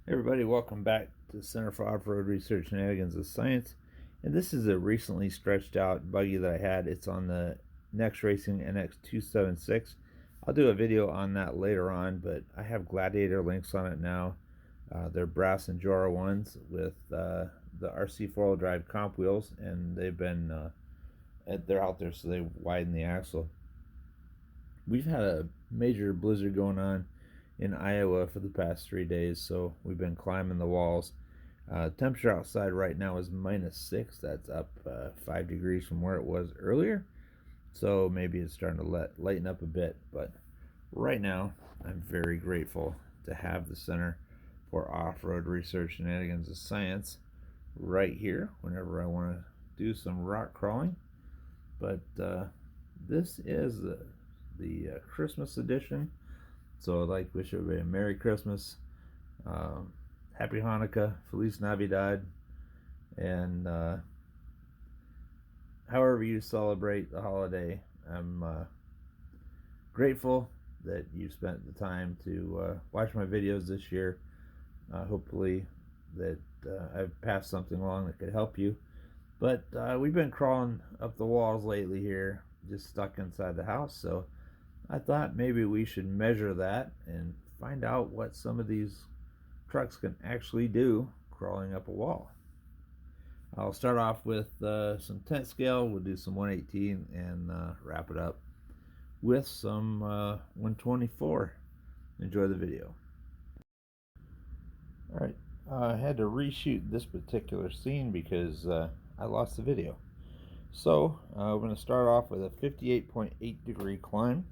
Hey everybody, welcome back to the Center for Off-Road Research, Shenanigans of Science. And this is a recently stretched out buggy that I had. It's on the Next Racing NX276. I'll do a video on that later on, but I have Gladiator links on it now. They're brass and Jora ones with the RC four-wheel drive comp wheels, and they're out there, so they widen the axle. We've had a major blizzard going on in Iowa for the past 3 days, so we've been climbing the walls. Temperature outside right now is -6. That's up 5 degrees from where it was earlier, so maybe it's starting to lighten up a bit. But right now, I'm very grateful to have the Center for Off-Road Research, Shenanigans of Science right here whenever I want to do some rock crawling. But this is the Christmas edition. So I'd like to wish everybody a Merry Christmas, Happy Hanukkah, Feliz Navidad, and however you celebrate the holiday. I'm grateful that you spent the time to watch my videos this year. Hopefully that I've passed something along that could help you. But we've been crawling up the walls lately here, just stuck inside the house, so I thought maybe we should measure that and find out what some of these trucks can actually do crawling up a wall. I'll start off with some tent scale. We'll do some 118 and wrap it up with some 124. Enjoy the video. Alright, I had to reshoot this particular scene because I lost the video. So we're going to start off with a 58.8 degree climb.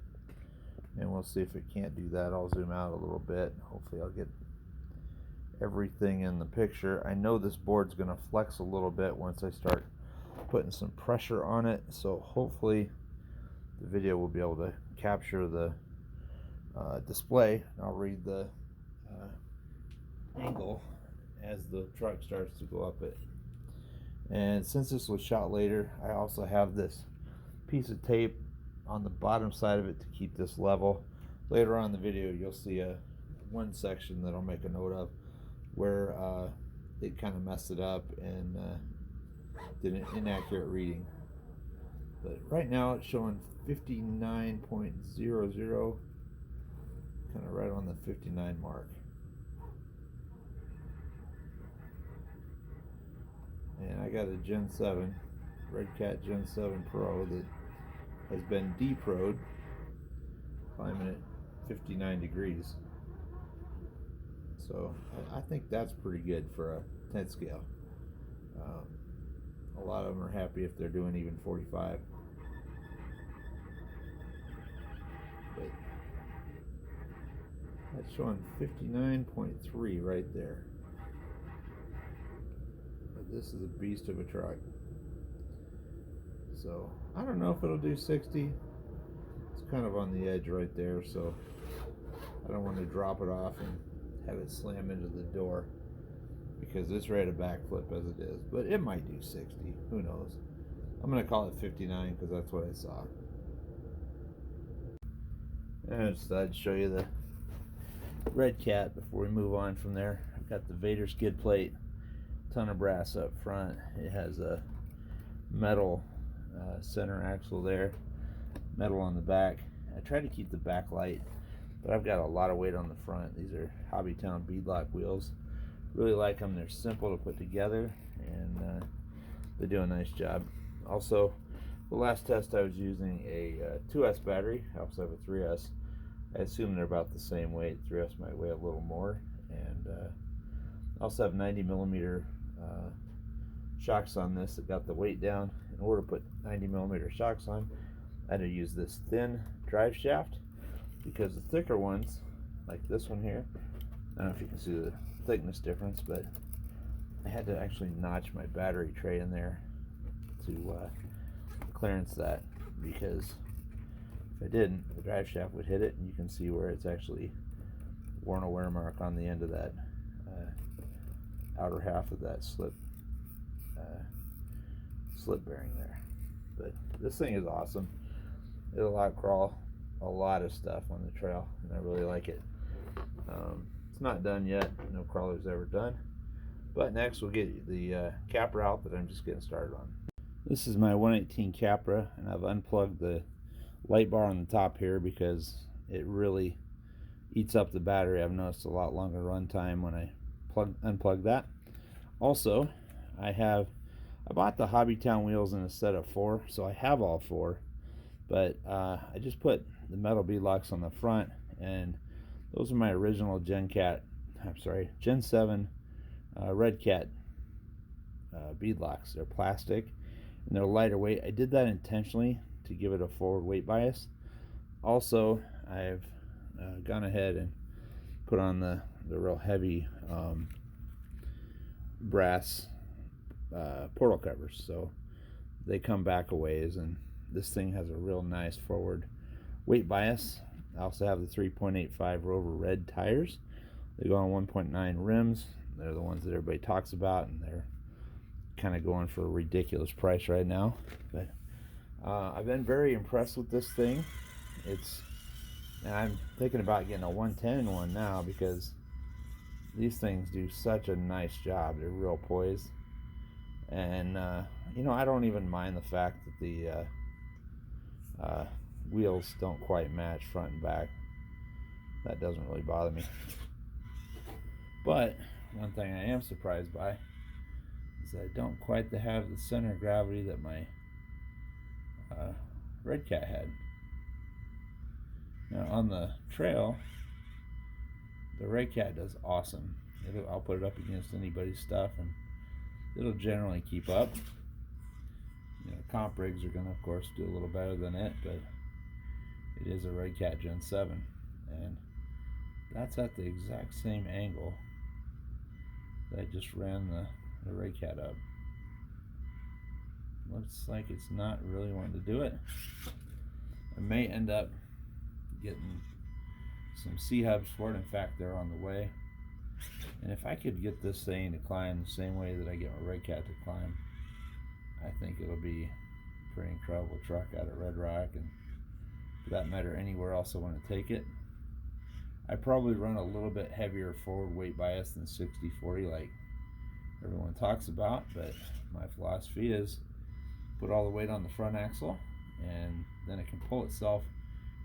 And we'll see if it can't do that. I'll zoom out a little bit. Hopefully I'll get everything in the picture. I know this board's going to flex a little bit once I start putting some pressure on it. So hopefully the video will be able to capture the display. I'll read the angle as the truck starts to go up it. And since this was shot later, I also have this piece of tape on the bottom side of it to keep this level. Later on in the video you'll see one section that I'll make a note of where it kind of messed it up and did an inaccurate reading. But right now it's showing 59.00, kind of right on the 59 mark. And I got a Gen 7, Redcat Gen 7 Pro that has been depro'd, climbing at 59 degrees. So I think that's pretty good for a tent scale. A lot of them are happy if they're doing even 45. But that's showing 59.3 right there. But this is a beast of a truck. So I don't know if it'll do 60. It's kind of on the edge right there, so I don't want to drop it off and have it slam into the door because it's ready to backflip as it is. But it might do 60. Who knows? I'm going to call it 59 because that's what I saw. And I just thought I'd show you the Redcat before we move on from there. I've got the Vader skid plate, ton of brass up front. It has a metal center axle there, metal on the back. I try to keep the back light, but I've got a lot of weight on the front. These are Hobbytown beadlock wheels. Really like them. They're simple to put together, and they do a nice job. Also, the last test I was using a 2S battery. I also have a 3S. I assume they're about the same weight. 3S might weigh a little more, and I also have 90 millimeter shocks on this that got the weight down. In order to put 90 millimeter shocks on, I had to use this thin drive shaft because the thicker ones, like this one here, I don't know if you can see the thickness difference, but I had to actually notch my battery tray in there to clearance that, because if I didn't, the drive shaft would hit it, and you can see where it's actually worn a wear mark on the end of that outer half of that slip bearing there. But this thing is awesome. It'll outcrawl a lot of stuff on the trail, and I really like it. It's not done yet. No crawler's ever done. But next we'll get the Capra out that I'm just getting started on. This is my 118 Capra, and I've unplugged the light bar on the top here because it really eats up the battery. I've noticed a lot longer run time when I unplug that. Also, I bought the Hobbytown wheels in a set of 4, so I have all 4, but I just put the metal beadlocks on the front, and those are my original Gen 7 Redcat beadlocks. They're plastic and they're lighter weight. I did that intentionally to give it a forward weight bias. Also, I've gone ahead and put on the real heavy brass portal covers, so they come back a ways, and this thing has a real nice forward weight bias. I also have the 3.85 Rover red tires. They go on 1.9 rims. They're the ones that everybody talks about, and they're kind of going for a ridiculous price right now. But I've been very impressed with this thing. And I'm thinking about getting a 110 one now because these things do such a nice job. They're real poised, and I don't even mind the fact that the wheels don't quite match front and back. That doesn't really bother me. But one thing I am surprised by is that I don't quite have the center of gravity that my Redcat had. Now on the trail, the Redcat does awesome. I'll put it up against anybody's stuff, and it'll generally keep up. Comp rigs are going to, of course, do a little better than it, but it is a Redcat Gen 7, and that's at the exact same angle that I just ran the Redcat up. Looks like it's not really wanting to do it. I may end up getting some C-hubs for it. In fact, they're on the way. And if I could get this thing to climb the same way that I get my Redcat to climb, I think it'll be a pretty incredible truck out of Red Rock, and for that matter anywhere else I want to take it. I probably run a little bit heavier forward weight bias than 60/40 like everyone talks about, but my philosophy is put all the weight on the front axle, and then it can pull itself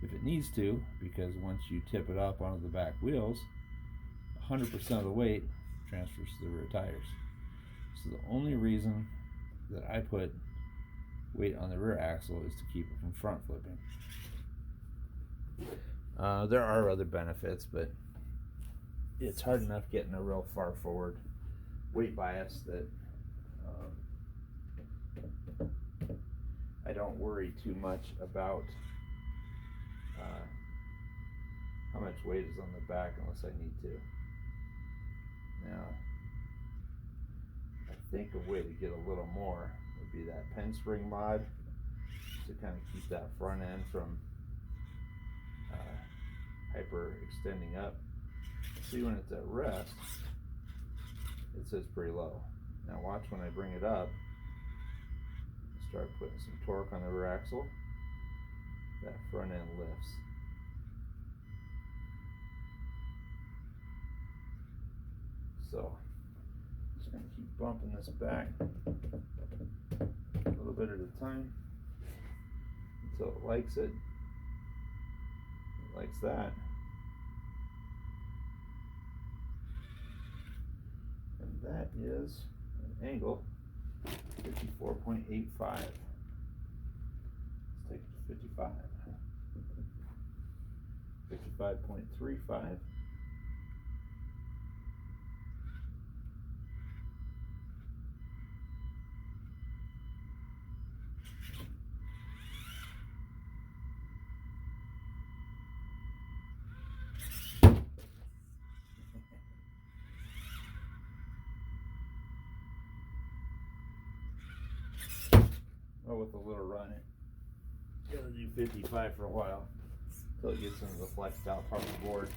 if it needs to, because once you tip it up onto the back wheels, 100% of the weight transfers to the rear tires. So the only reason that I put weight on the rear axle is to keep it from front flipping. There are other benefits, but it's hard enough getting a real far forward weight bias that I don't worry too much about how much weight is on the back unless I need to. Now, I think a way to get a little more would be that pen spring mod to kind of keep that front end from hyper extending up. See, when it's at rest, it sits pretty low. Now watch when I bring it up, start putting some torque on the rear axle, that front end lifts. So just gonna keep bumping this back a little bit at a time until it likes it. It likes that. And that is an angle 54.85. Let's take it to 55. 55.35. Well, with a little run, it's gonna do 55 for a while until it gets into the flexed out part of the board.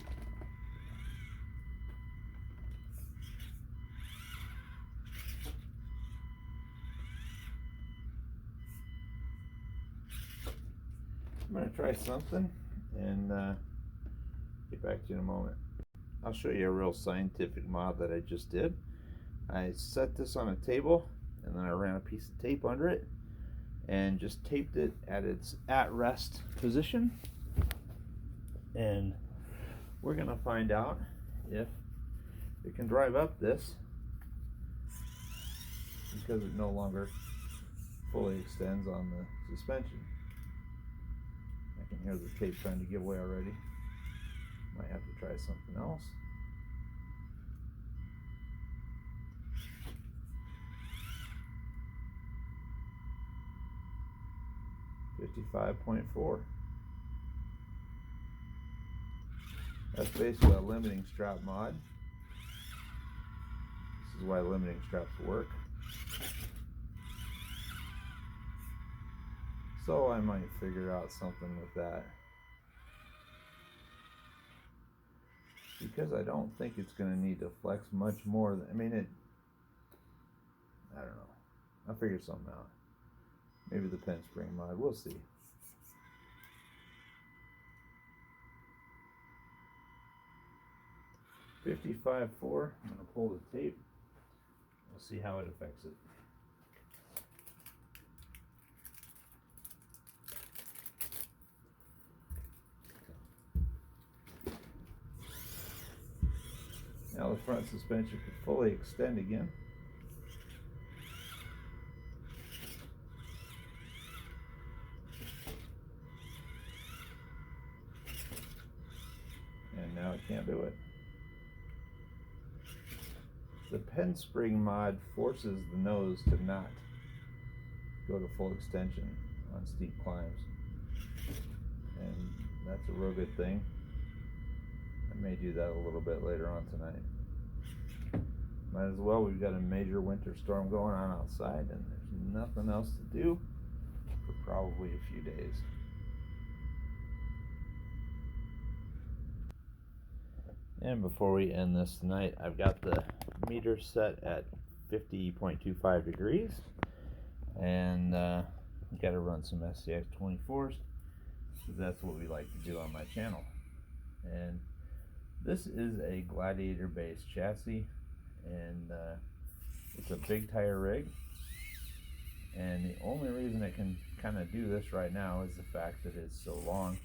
I'm gonna try something and get back to you in a moment. I'll show you a real scientific mod that I just did. I set this on a table and then I ran a piece of tape under it and just taped it at its at-rest position, and we're gonna find out if it can drive up this because it no longer fully extends on the suspension. I can hear the tape trying to give way already. Might have to try something else. $55.4. That's basically a limiting strap mod. This is why limiting straps work. So I might figure out something with that, because I don't think it's going to need to flex much more than, I don't know. I'll figure something out. Maybe the pen spring mod, we'll see. $55.4. I'm going to pull the tape. We'll see how it affects it. Now the front suspension could fully extend again. And now it can't do it. The pen spring mod forces the nose to not go to full extension on steep climbs. And that's a real good thing. I may do that a little bit later on tonight. Might as well, we've got a major winter storm going on outside and there's nothing else to do for probably a few days. And before we end this tonight, I've got the meter set at 50.25 degrees, and I've got to run some SCX 24s because that's what we like to do on my channel. And this is a Gladiator based chassis, and it's a big tire rig, and the only reason it can kind of do this right now is the fact that it's so long.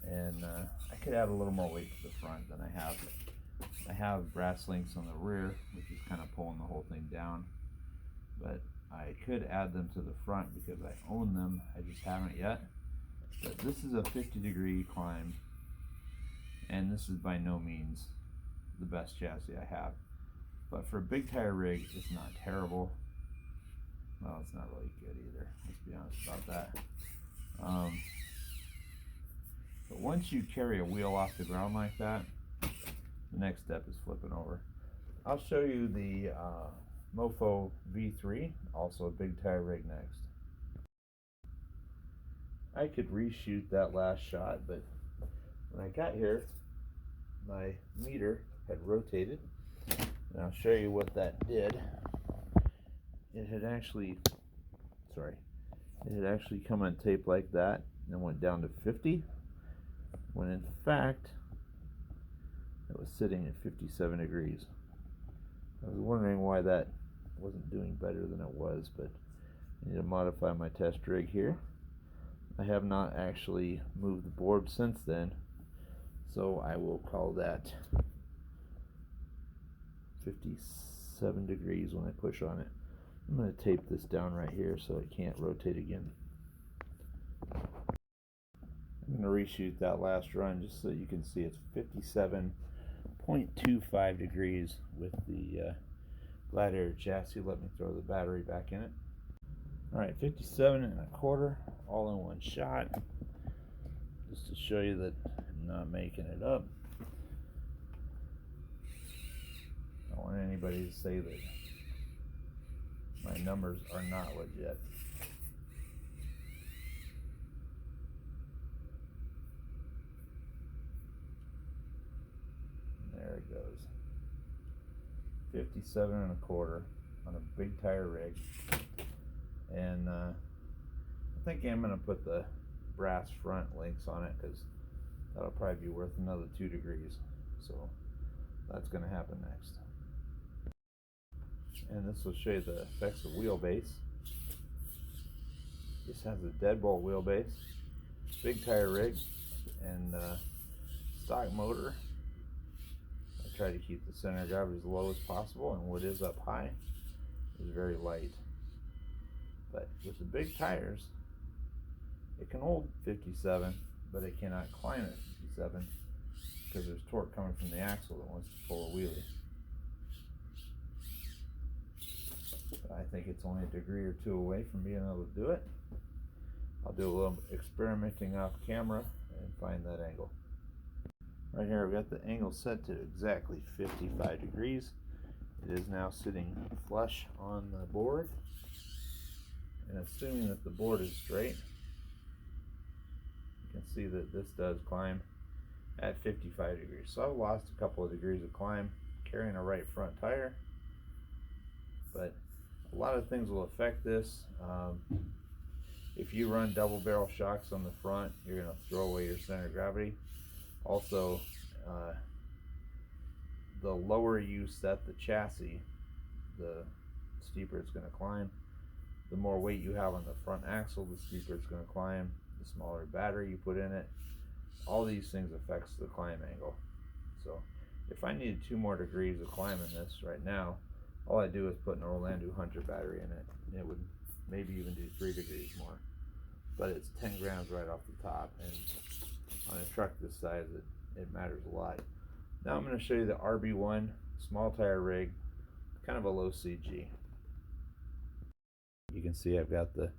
And I could add a little more weight to the front than I have. I have brass links on the rear, which is kind of pulling the whole thing down, but I could add them to the front because I own them. I just haven't yet. But this is a 50-degree climb, and this is by no means the best chassis I have. But for a big tire rig, it's not terrible. Well, it's not really good either, let's be honest about that. But once you carry a wheel off the ground like that, the next step is flipping over. I'll show you the Mofo V3, also a big tire rig next. I could reshoot that last shot, but when I got here, my meter had rotated, and I'll show you what that did. It had actually come on tape like that and went down to 50. When in fact it was sitting at 57 degrees. I was wondering why that wasn't doing better than it was, but I need to modify my test rig here. I have not actually moved the board since then, so I will call that 57 degrees when I push on it. I'm going to tape this down right here so it can't rotate again. I'm going to reshoot that last run just so you can see it's 57.25 degrees with the Gladiator chassis. Let me throw the battery back in it. Alright, 57.25, all in one shot, just to show you that I'm not making it up. I don't want anybody to say that my numbers are not legit. There it goes. 57.25 on a big tire rig. And I think I'm going to put the brass front links on it because that'll probably be worth another 2 degrees. So That's going to happen next. And this will show you the effects of wheelbase. This has a deadbolt wheelbase, big tire rig, and stock motor. I try to keep the center of gravity as low as possible, and what is up high is very light. But with the big tires, it can hold 57, but it cannot climb at 57 because there's torque coming from the axle that wants to pull a wheelie. But I think it's only a degree or two away from being able to do it. I'll do a little experimenting off camera and find that angle. Right here I've got the angle set to exactly 55 degrees. It is now sitting flush on the board. And assuming that the board is straight, you can see that this does climb at 55 degrees. So I've lost a couple of degrees of climb carrying a right front tire. But a lot of things will affect this. If you run double barrel shocks on the front, you're going to throw away your center of gravity. Also, the lower you set the chassis, the steeper it's going to climb. The more weight you have on the front axle, the steeper it's going to climb. The smaller battery you put in it. All these things affects the climb angle. So if I needed 2 more degrees of climb in this right now, all I do is put an Orlando Hunter battery in it. And it would maybe even do 3 degrees more. But it's 10 grams right off the top, and on a truck this size it matters a lot. Now I'm going to show you the RB1 small tire rig, kind of a low CG. You can see I've got the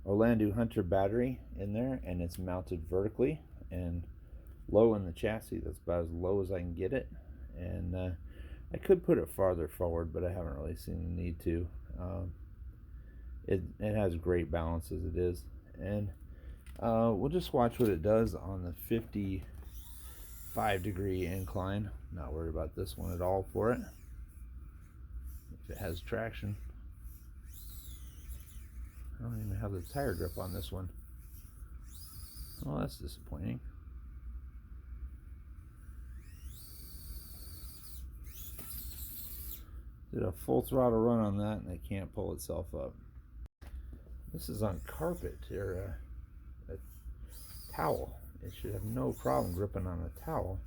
Orlando Hunter battery in there, and it's mounted vertically and low in the chassis. That's about as low as I can get it, and I could put it farther forward, but I haven't really seen the need to. It has great balance as it is, and we'll just watch what it does on the 55 degree incline. Not worried about this one at all for it, if it has traction. I don't even have the tire grip on this one. Well, that's disappointing. Did a full throttle run on that, and it can't pull itself up. This is on carpet, or a towel. It should have no problem gripping on a towel.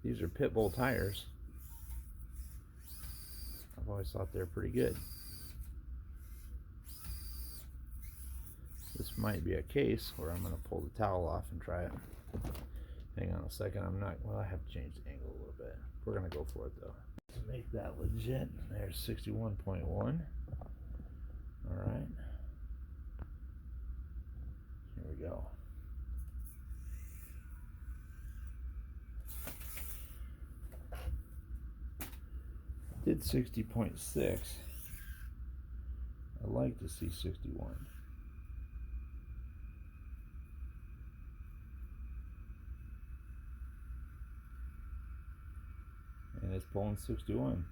These are pit bull tires. I've always thought they're pretty good. This might be a case where I'm going to pull the towel off and try it. Hang on a second. I'm not, well, I have to change the angle a little bit. We're going to go for it though. To make that legit, there's 61.1. Alright. Here we go. Did 60.6. I like to see 61. And it's pulling 61.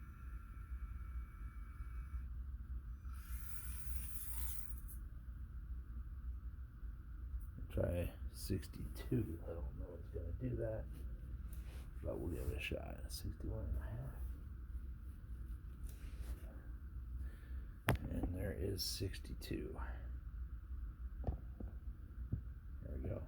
Try 62. I don't know what's going to do that, but we'll give it a shot. 61 and a half. And there is 62. There we go.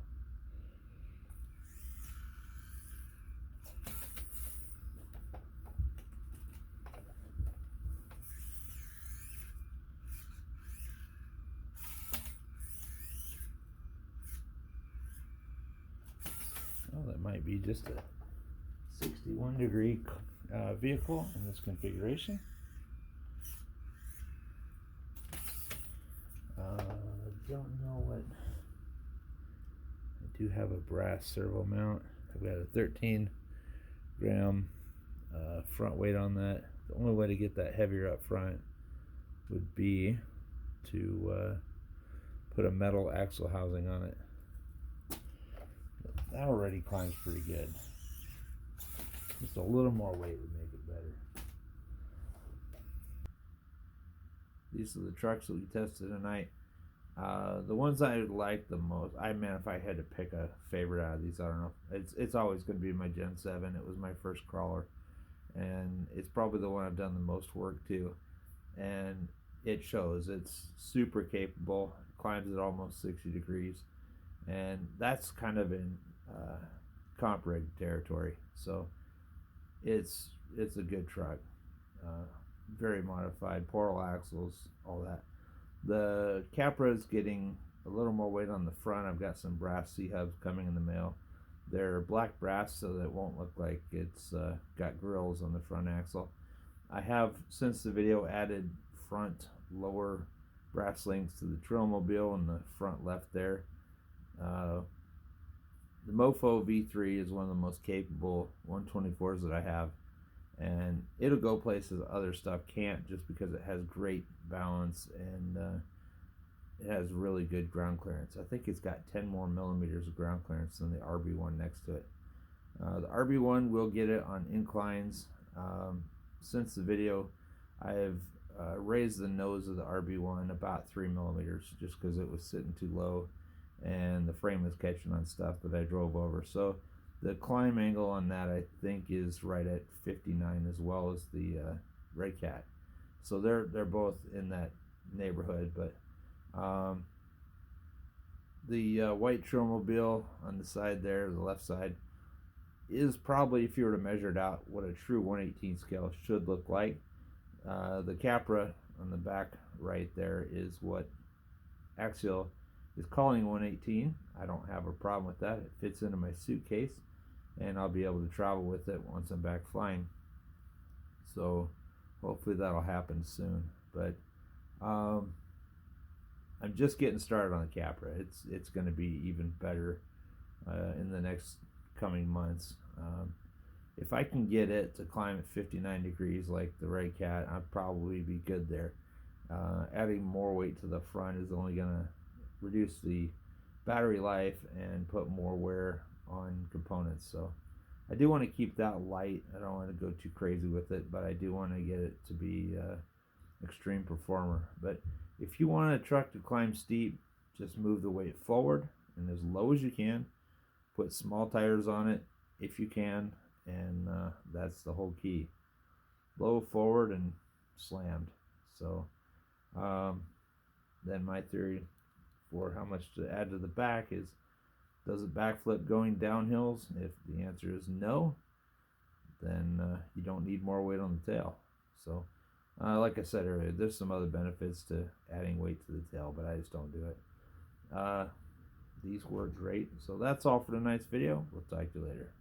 Well, that might be just a 61 degree vehicle in this configuration. Don't know what. I do have a brass servo mount. I've got a 13 gram front weight on that. The only way to get that heavier up front would be to put a metal axle housing on it. That already climbs pretty good. Just a little more weight would make it better. These are the trucks that we tested tonight. The ones I like the most, if I had to pick a favorite out of these, I don't know. It's always going to be my Gen 7. It was my first crawler, and it's probably the one I've done the most work to, and it shows. It's super capable, climbs at almost 60 degrees, and that's kind of in comp rig territory. So it's a good truck. Uh, Very modified, portal axles, all that. The Capra is getting a little more weight on the front. I've got some brass C-hubs coming in the mail. They're black brass so that it won't look like it's got grills on the front axle. I have, since the video, added front lower brass links to the Trailmobile in the front left there. The Mofo V3 is one of the most capable 124s that I have, and it'll go places other stuff can't, just because it has great balance and it has really good ground clearance. I think it's got 10 more millimeters of ground clearance than the RB1 next to it. The RB1 will get it on inclines. Since the video, I have raised the nose of the RB1 about 3 millimeters just because it was sitting too low and the frame was catching on stuff that I drove over. So the climb angle on that, I think, is right at 59, as well as the Redcat. So they're both in that neighborhood. But the white Trailmobile on the side there, the left side, is probably, if you were to measure it out, what a true 1/18 scale should look like. The Capra on the back right there is what Axial is calling 1/18. I don't have a problem with that. It fits into my suitcase, and I'll be able to travel with it once I'm back flying. So hopefully that'll happen soon. But I'm just getting started on the Capra. It's going to be even better in the next coming months. If I can get it to climb at 59 degrees like the Redcat, I'd probably be good there. Adding more weight to the front is only going to reduce the battery life and put more wear on components. So I do want to keep that light. I don't want to go too crazy with it, but I do want to get it to be extreme performer. But if you want a truck to climb steep, just move the weight forward and as low as you can. Put small tires on it if you can, and that's the whole key. Low forward and slammed. So then my theory for how much to add to the back is, does it backflip going downhills? If the answer is no, then you don't need more weight on the tail. So like I said earlier, there's some other benefits to adding weight to the tail, but I just don't do it. These work great. So that's all for tonight's video. We'll talk to you later.